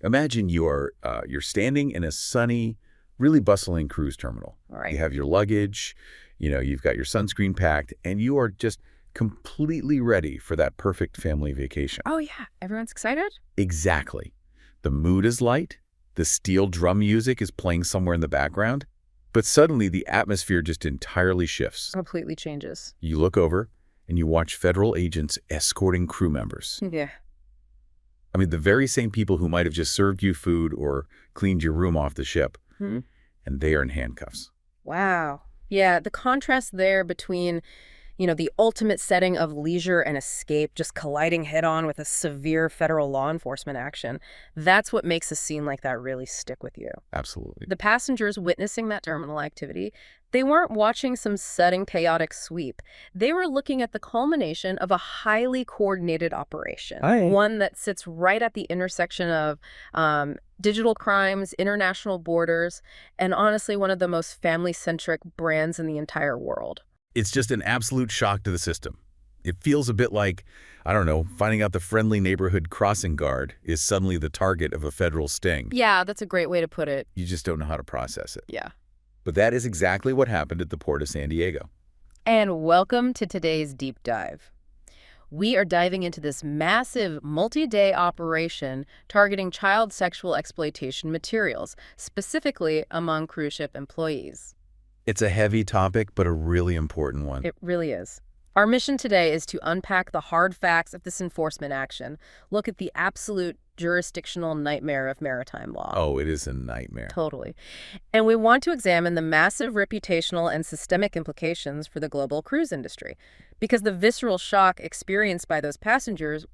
Imagine you're standing in a sunny, really bustling cruise terminal. All right. You have your luggage, you've got your sunscreen packed, and you are just completely ready for that perfect family vacation. Oh, yeah. Everyone's excited? Exactly. The mood is light, the steel drum music is playing somewhere in the background, but suddenly the atmosphere just entirely shifts. Completely changes. You look over and you watch federal agents escorting crew members. Yeah. I mean, the very same people who might have just served you food or cleaned your room off the ship, Hmm. and they are in handcuffs. Wow. Yeah, the contrast there between, the ultimate setting of leisure and escape just colliding head-on with a severe federal law enforcement action, that's what makes a scene like that really stick with you. Absolutely. The passengers witnessing that terminal activity, they weren't watching some sudden chaotic sweep. They were looking at the culmination of a highly coordinated operation, one that sits right at the intersection of digital crimes, international borders, and honestly, one of the most family-centric brands in the entire world. It's just an absolute shock to the system. It feels a bit like, I don't know, finding out the friendly neighborhood crossing guard is suddenly the target of a federal sting. Yeah, that's a great way to put it. You just don't know how to process it. Yeah. But that is exactly what happened at the port of San Diego. And welcome to today's deep dive. We are diving into this massive multi-day operation targeting child sexual exploitation materials, specifically among cruise ship employees. It's a heavy topic, but a really important one. It really is. Our mission today is to unpack the hard facts of this enforcement action, look at the absolute jurisdictional nightmare of maritime law. Oh, it is a nightmare. Totally. And we want to examine the massive reputational and systemic implications for the global cruise industry, because the visceral shock experienced by those passengers,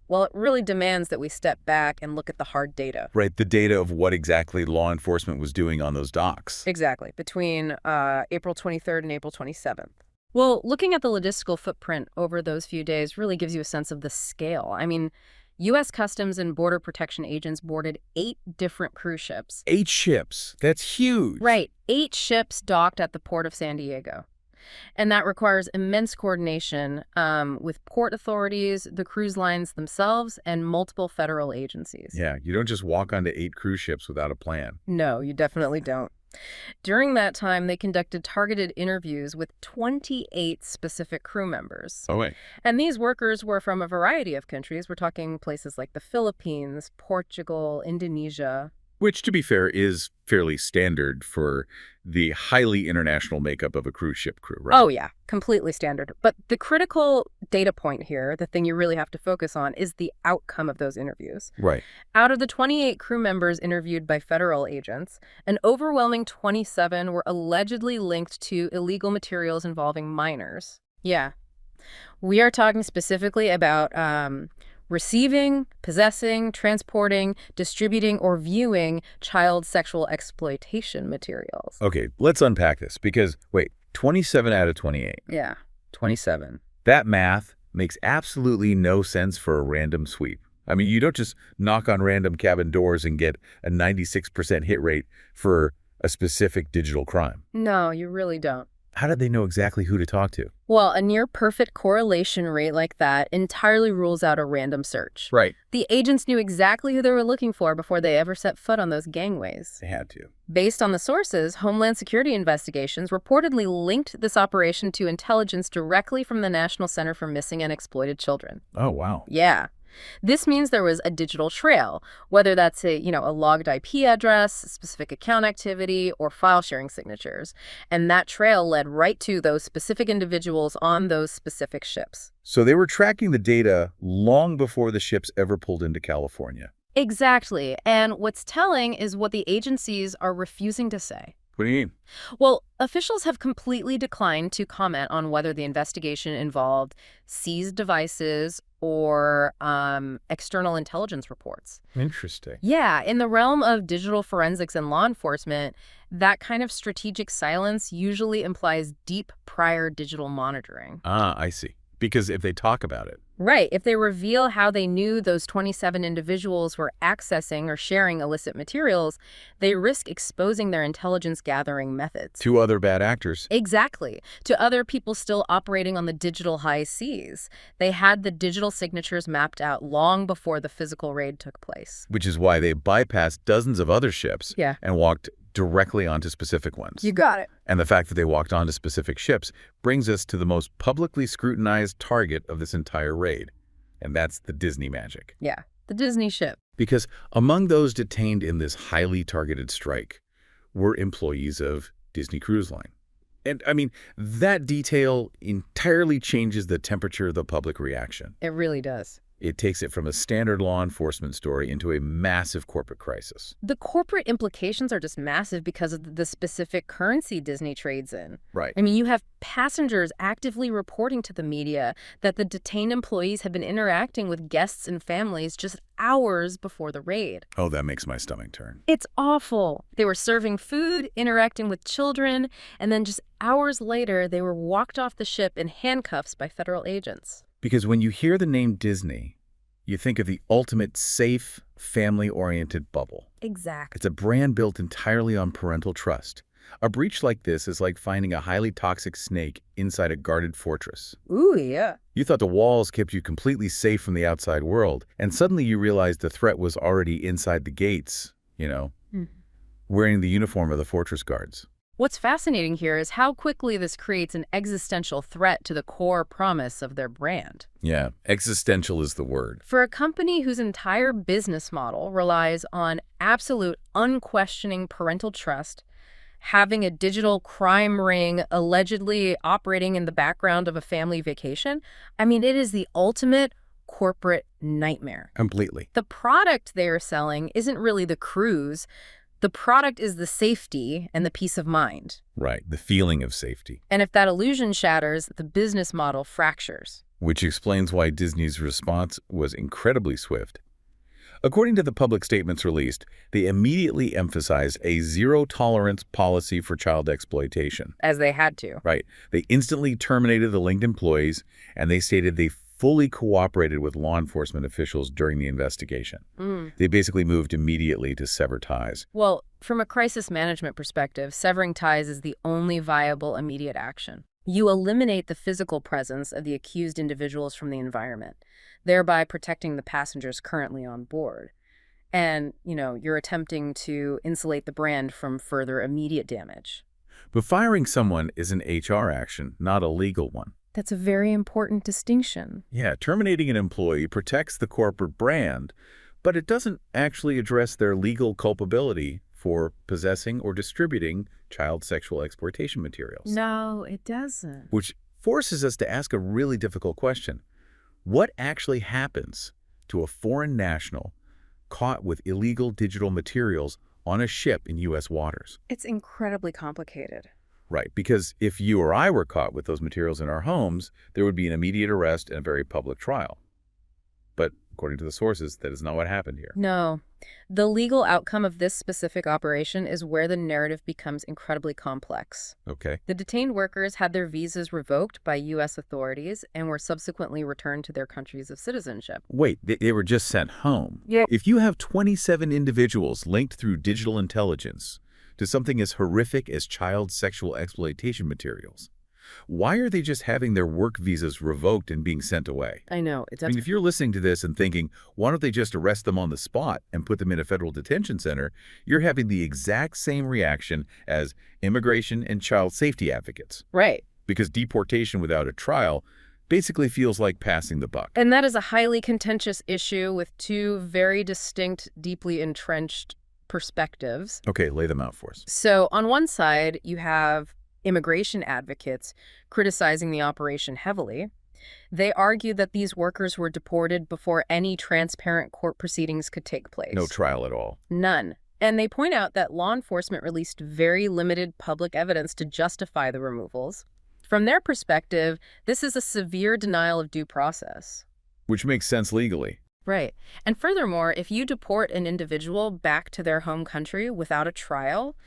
well, it really demands that we step back and look at the hard data. Right, the data of what exactly law enforcement was doing on those docks. Exactly, between April 23rd and April 27th. Well, looking at the logistical footprint over those few days really gives you a sense of the scale. I mean, U.S. Customs and Border Protection agents boarded 8 different cruise ships. 8 ships. That's huge. Right. 8 ships docked at the port of San Diego. And that requires immense coordination with port authorities, the cruise lines themselves, and multiple federal agencies. Yeah, you don't just walk onto 8 cruise ships without a plan. No, you definitely don't. During that time, they conducted targeted interviews with 28 specific crew members. Oh, wait. And these workers were from a variety of countries. We're talking places like the Philippines, Portugal, Indonesia. Which, to be fair, is fairly standard for the highly international makeup of a cruise ship crew, right? Oh, yeah, completely standard. But the critical data point here, the thing you really have to focus on, is the outcome of those interviews. Right. Out of the 28 crew members interviewed by federal agents, an overwhelming 27 were allegedly linked to illegal materials involving minors. Yeah. We are talking specifically about receiving, possessing, transporting, distributing, or viewing child sexual exploitation materials. Okay, let's unpack this because, wait, 27 out of 28. Yeah, 27. That math makes absolutely no sense for a random sweep. I mean, you don't just knock on random cabin doors and get a 96% hit rate for a specific digital crime. No, you really don't. How did they know exactly who to talk to? Well, a near-perfect correlation rate like that entirely rules out a random search. Right. The agents knew exactly who they were looking for before they ever set foot on those gangways. They had to. Based on the sources, Homeland Security investigations reportedly linked this operation to intelligence directly from the National Center for Missing and Exploited Children. Oh, wow. Yeah. This means there was a digital trail, whether that's a logged IP address, specific account activity, or file sharing signatures. And that trail led right to those specific individuals on those specific ships. So they were tracking the data long before the ships ever pulled into California. Exactly. And what's telling is what the agencies are refusing to say. What do you mean? Well, officials have completely declined to comment on whether the investigation involved seized devices or external intelligence reports. Interesting. Yeah, in the realm of digital forensics and law enforcement, that kind of strategic silence usually implies deep prior digital monitoring. Ah, I see. Because if they talk about it, Right. If they reveal how they knew those 27 individuals were accessing or sharing illicit materials, they risk exposing their intelligence gathering methods. Two other bad actors. Exactly. To other people still operating on the digital high seas. They had the digital signatures mapped out long before the physical raid took place. Which is why they bypassed dozens of other ships Yeah. and walked directly onto specific ones. You got it. And the fact that they walked onto specific ships brings us to the most publicly scrutinized target of this entire raid. And that's the Disney magic. Yeah. The Disney ship. Because among those detained in this highly targeted strike were employees of Disney Cruise Line. And, I mean, that detail entirely changes the temperature of the public reaction. It really does. It takes it from a standard law enforcement story into a massive corporate crisis. The corporate implications are just massive because of the specific currency Disney trades in. Right. I mean, you have passengers actively reporting to the media that the detained employees have been interacting with guests and families just hours before the raid. Oh, that makes my stomach turn. It's awful. They were serving food, interacting with children, and then just hours later, they were walked off the ship in handcuffs by federal agents. Because when you hear the name Disney, you think of the ultimate safe, family-oriented bubble. Exactly. It's a brand built entirely on parental trust. A breach like this is like finding a highly toxic snake inside a guarded fortress. Ooh, yeah. You thought the walls kept you completely safe from the outside world, and suddenly you realized the threat was already inside the gates, wearing the uniform of the fortress guards. What's fascinating here is how quickly this creates an existential threat to the core promise of their brand. Yeah, existential is the word. For a company whose entire business model relies on absolute, unquestioning parental trust, having a digital crime ring allegedly operating in the background of a family vacation, I mean, it is the ultimate corporate nightmare. Completely. The product they are selling isn't really the cruise. The product is the safety and the peace of mind. Right, the feeling of safety. And if that illusion shatters, the business model fractures. Which explains why Disney's response was incredibly swift. According to the public statements released, they immediately emphasized a zero-tolerance policy for child exploitation. As they had to. Right. They instantly terminated the linked employees, and they stated they fully cooperated with law enforcement officials during the investigation. They basically moved immediately to sever ties. Well, from a crisis management perspective, severing ties is the only viable immediate action. You eliminate the physical presence of the accused individuals from the environment, thereby protecting the passengers currently on board. And, you're attempting to insulate the brand from further immediate damage. But firing someone is an HR action, not a legal one. That's a very important distinction. Yeah, terminating an employee protects the corporate brand, but it doesn't actually address their legal culpability for possessing or distributing child sexual exploitation materials. No, it doesn't. Which forces us to ask a really difficult question. What actually happens to a foreign national caught with illegal digital materials on a ship in U.S. waters? It's incredibly complicated. Right, because if you or I were caught with those materials in our homes, there would be an immediate arrest and a very public trial. But according to the sources, that is not what happened here. No. The legal outcome of this specific operation is where the narrative becomes incredibly complex. Okay. The detained workers had their visas revoked by U.S. authorities and were subsequently returned to their countries of citizenship. Wait, they were just sent home? Yeah. If you have 27 individuals linked through digital intelligence to something as horrific as child sexual exploitation materials, why are they just having their work visas revoked and being sent away? I know. I mean, if you're listening to this and thinking, why don't they just arrest them on the spot and put them in a federal detention center, you're having the exact same reaction as immigration and child safety advocates. Right. Because deportation without a trial basically feels like passing the buck. And that is a highly contentious issue with two very distinct, deeply entrenched perspectives. Okay, lay them out for us. So on one side, you have immigration advocates criticizing the operation heavily. They argue that these workers were deported before any transparent court proceedings could take place. No trial at all. None. And they point out that law enforcement released very limited public evidence to justify the removals. From their perspective, this is a severe denial of due process. Which makes sense legally. Right. And furthermore, if you deport an individual back to their home country without a trial,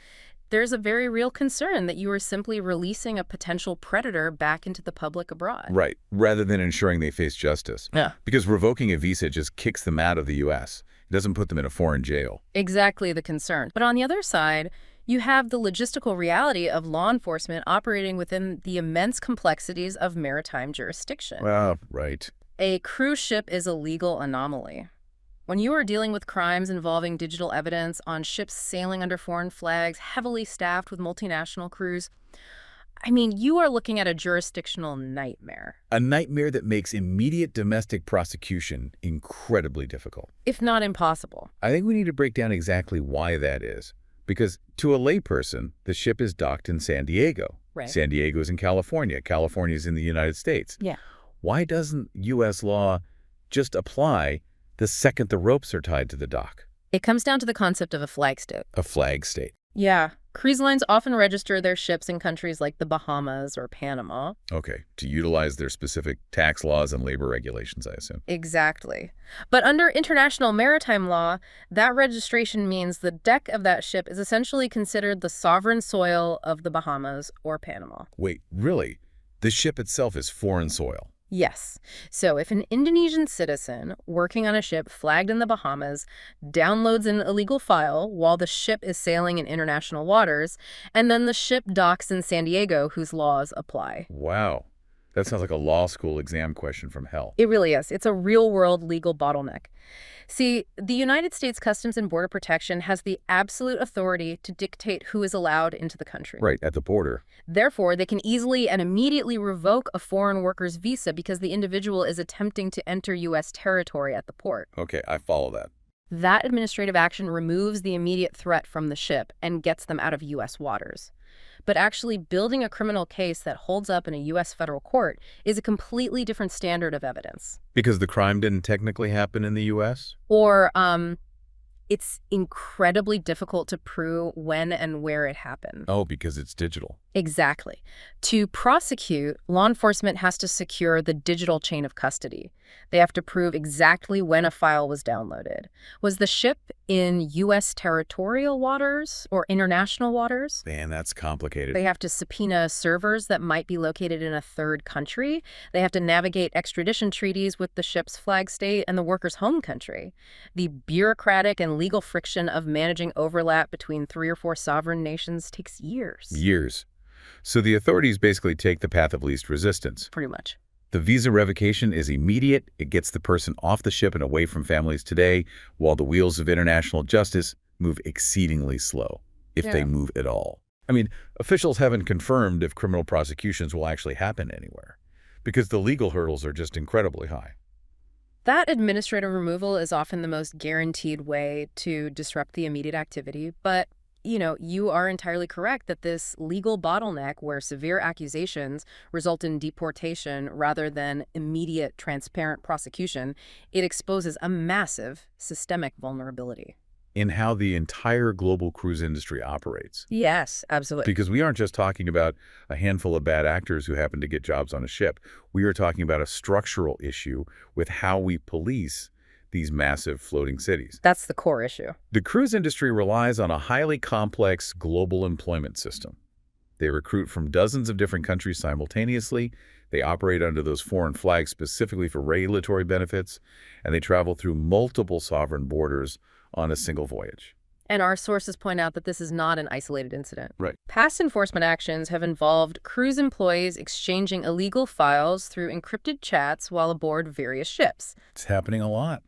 there's a very real concern that you are simply releasing a potential predator back into the public abroad. Right, rather than ensuring they face justice. Yeah. Because revoking a visa just kicks them out of the U.S. It doesn't put them in a foreign jail. Exactly the concern. But on the other side, you have the logistical reality of law enforcement operating within the immense complexities of maritime jurisdiction. Well, right. A cruise ship is a legal anomaly. When you are dealing with crimes involving digital evidence on ships sailing under foreign flags, heavily staffed with multinational crews, you are looking at a jurisdictional nightmare. A nightmare that makes immediate domestic prosecution incredibly difficult. If not impossible. I think we need to break down exactly why that is. Because to a layperson, the ship is docked in San Diego. Right. San Diego's in California. California's in the United States. Yeah. Why doesn't U.S. law just apply the second the ropes are tied to the dock? It comes down to the concept of a flag state. A flag state. Yeah. Cruise lines often register their ships in countries like the Bahamas or Panama. Okay, to utilize their specific tax laws and labor regulations, I assume. Exactly. But under international maritime law, that registration means the deck of that ship is essentially considered the sovereign soil of the Bahamas or Panama. Wait, really? The ship itself is foreign soil? Yes. So if an Indonesian citizen working on a ship flagged in the Bahamas downloads an illegal file while the ship is sailing in international waters, and then the ship docks in San Diego, whose laws apply. Wow. That sounds like a law school exam question from hell. It really is. It's a real-world legal bottleneck. See, the United States Customs and Border Protection has the absolute authority to dictate who is allowed into the country. Right, at the border. Therefore, they can easily and immediately revoke a foreign worker's visa because the individual is attempting to enter U.S. territory at the port. Okay, I follow that. That administrative action removes the immediate threat from the ship and gets them out of U.S. waters. But actually building a criminal case that holds up in a U.S. federal court is a completely different standard of evidence. Because the crime didn't technically happen in the U.S.? Or, it's incredibly difficult to prove when and where it happened. Oh, because it's digital. Exactly. To prosecute, law enforcement has to secure the digital chain of custody. They have to prove exactly when a file was downloaded. Was the ship in U.S. territorial waters or international waters? Man, that's complicated. They have to subpoena servers that might be located in a third country. They have to navigate extradition treaties with the ship's flag state and the worker's home country. The bureaucratic and legal friction of managing overlap between 3 or 4 sovereign nations takes years. Years. So the authorities basically take the path of least resistance. Pretty much. The visa revocation is immediate. It gets the person off the ship and away from families today, while the wheels of international justice move exceedingly slow, if they move at all. Officials haven't confirmed if criminal prosecutions will actually happen anywhere, because the legal hurdles are just incredibly high. That administrative removal is often the most guaranteed way to disrupt the immediate activity, but you are entirely correct that this legal bottleneck where severe accusations result in deportation rather than immediate, transparent prosecution, it exposes a massive systemic vulnerability. In how the entire global cruise industry operates. Yes, absolutely. Because we aren't just talking about a handful of bad actors who happen to get jobs on a ship. We are talking about a structural issue with how we police these massive floating cities. That's the core issue. The cruise industry relies on a highly complex global employment system. They recruit from dozens of different countries simultaneously. They operate under those foreign flags specifically for regulatory benefits, and they travel through multiple sovereign borders on a single voyage. And our sources point out that this is not an isolated incident. Right. Past enforcement actions have involved cruise employees exchanging illegal files through encrypted chats while aboard various ships. It's happening a lot.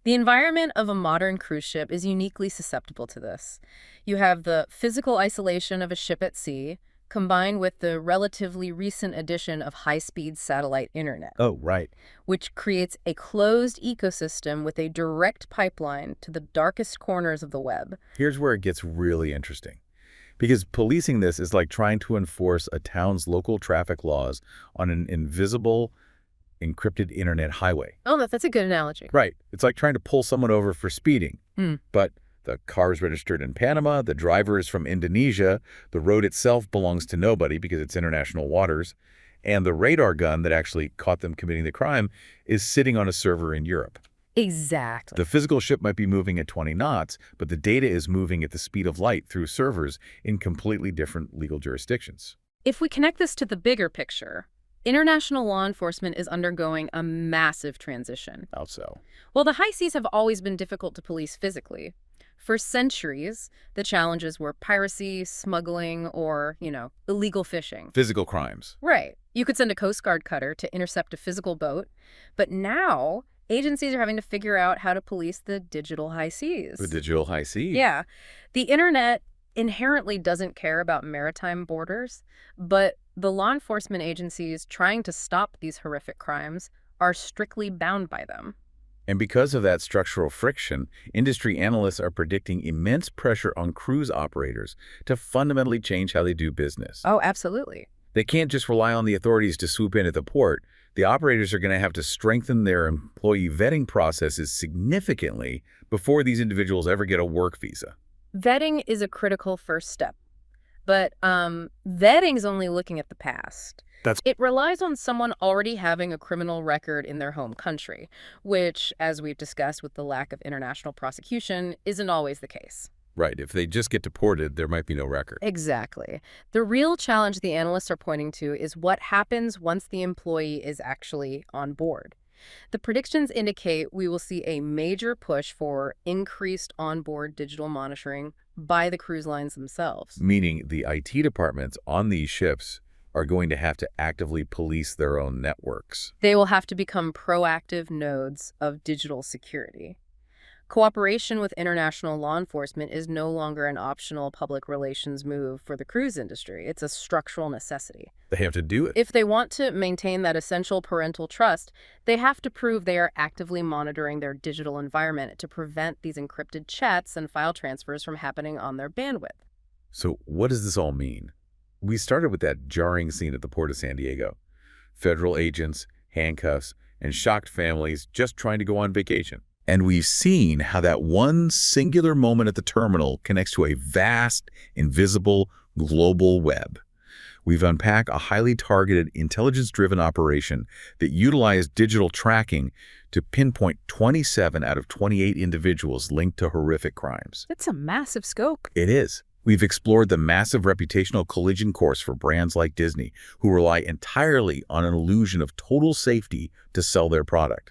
The environment of a modern cruise ship is uniquely susceptible to this. You have the physical isolation of a ship at sea, combined with the relatively recent addition of high-speed satellite internet. Oh, right. Which creates a closed ecosystem with a direct pipeline to the darkest corners of the web. Here's where it gets really interesting. Because policing this is like trying to enforce a town's local traffic laws on an invisible, encrypted internet highway. Oh, that's a good analogy. Right. It's like trying to pull someone over for speeding. But the car is registered in Panama, the driver is from Indonesia, the road itself belongs to nobody because it's international waters, and the radar gun that actually caught them committing the crime is sitting on a server in Europe. Exactly. The physical ship might be moving at 20 knots, but the data is moving at the speed of light through servers in completely different legal jurisdictions. If we connect this to the bigger picture, international law enforcement is undergoing a massive transition. How so? Well, the high seas have always been difficult to police physically. For centuries, the challenges were piracy, smuggling, or, illegal fishing. Physical crimes. Right. You could send a Coast Guard cutter to intercept a physical boat, but now agencies are having to figure out how to police the digital high seas. The digital high seas. Yeah. The internet inherently doesn't care about maritime borders, but the law enforcement agencies trying to stop these horrific crimes are strictly bound by them. And because of that structural friction, industry analysts are predicting immense pressure on cruise operators to fundamentally change how they do business. Oh, absolutely. They can't just rely on the authorities to swoop in at the port. The operators are going to have to strengthen their employee vetting processes significantly before these individuals ever get a work visa. Vetting is a critical first step. But vetting's only looking at the past. It relies on someone already having a criminal record in their home country, which, as we've discussed with the lack of international prosecution, isn't always the case. Right. If they just get deported, there might be no record. Exactly. The real challenge the analysts are pointing to is what happens once the employee is actually on board. The predictions indicate we will see a major push for increased onboard digital monitoring by the cruise lines themselves. Meaning the IT departments on these ships are going to have to actively police their own networks. They will have to become proactive nodes of digital security. Cooperation with international law enforcement is no longer an optional public relations move for the cruise industry. It's a structural necessity. They have to do it. If they want to maintain that essential parental trust, they have to prove they are actively monitoring their digital environment to prevent these encrypted chats and file transfers from happening on their bandwidth. So what does this all mean? We started with that jarring scene at the Port of San Diego. Federal agents, handcuffs, and shocked families just trying to go on vacation. And we've seen how that one singular moment at the terminal connects to a vast, invisible, global web. We've unpacked a highly targeted, intelligence-driven operation that utilized digital tracking to pinpoint 27 out of 28 individuals linked to horrific crimes. It's a massive scope. It is. We've explored the massive reputational collision course for brands like Disney, who rely entirely on an illusion of total safety to sell their product.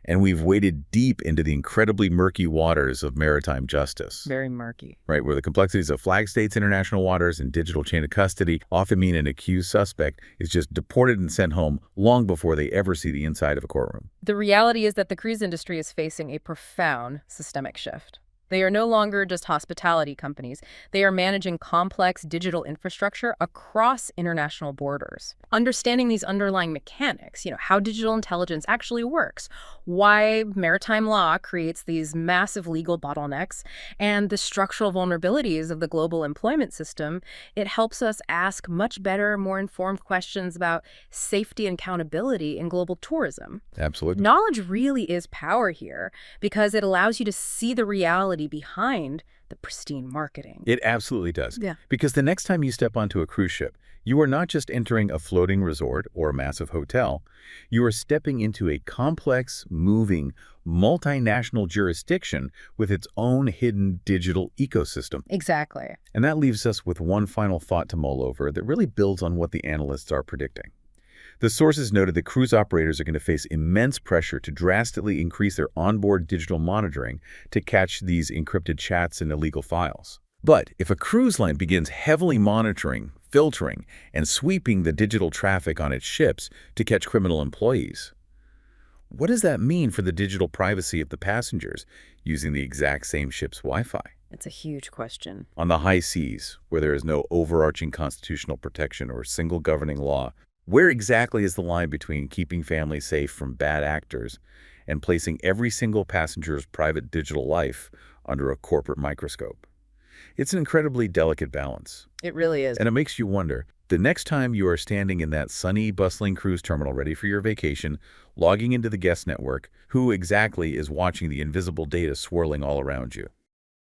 And we've waded deep into the incredibly murky waters of maritime justice. Very murky. Right, where the complexities of flag states, international waters, and digital chain of custody often mean an accused suspect is just deported and sent home long before they ever see the inside of a courtroom. The reality is that the cruise industry is facing a profound systemic shift. They are no longer just hospitality companies. They are managing complex digital infrastructure across international borders. Understanding these underlying mechanics, how digital intelligence actually works, why maritime law creates these massive legal bottlenecks, and the structural vulnerabilities of the global employment system, it helps us ask much better, more informed questions about safety and accountability in global tourism. Absolutely. Knowledge really is power here because it allows you to see the reality behind the pristine marketing. It absolutely does. Yeah. Because the next time you step onto a cruise ship, you are not just entering a floating resort or a massive hotel. You are stepping into a complex, moving, multinational jurisdiction with its own hidden digital ecosystem. Exactly. And that leaves us with one final thought to mull over that really builds on what the analysts are predicting. The sources noted that cruise operators are going to face immense pressure to drastically increase their onboard digital monitoring to catch these encrypted chats and illegal files. But if a cruise line begins heavily monitoring, filtering, and sweeping the digital traffic on its ships to catch criminal employees, what does that mean for the digital privacy of the passengers using the exact same ship's Wi-Fi? It's a huge question. On the high seas, where there is no overarching constitutional protection or single governing law, where exactly is the line between keeping families safe from bad actors and placing every single passenger's private digital life under a corporate microscope? It's an incredibly delicate balance. It really is. And it makes you wonder, the next time you are standing in that sunny, bustling cruise terminal ready for your vacation, logging into the guest network, who exactly is watching the invisible data swirling all around you?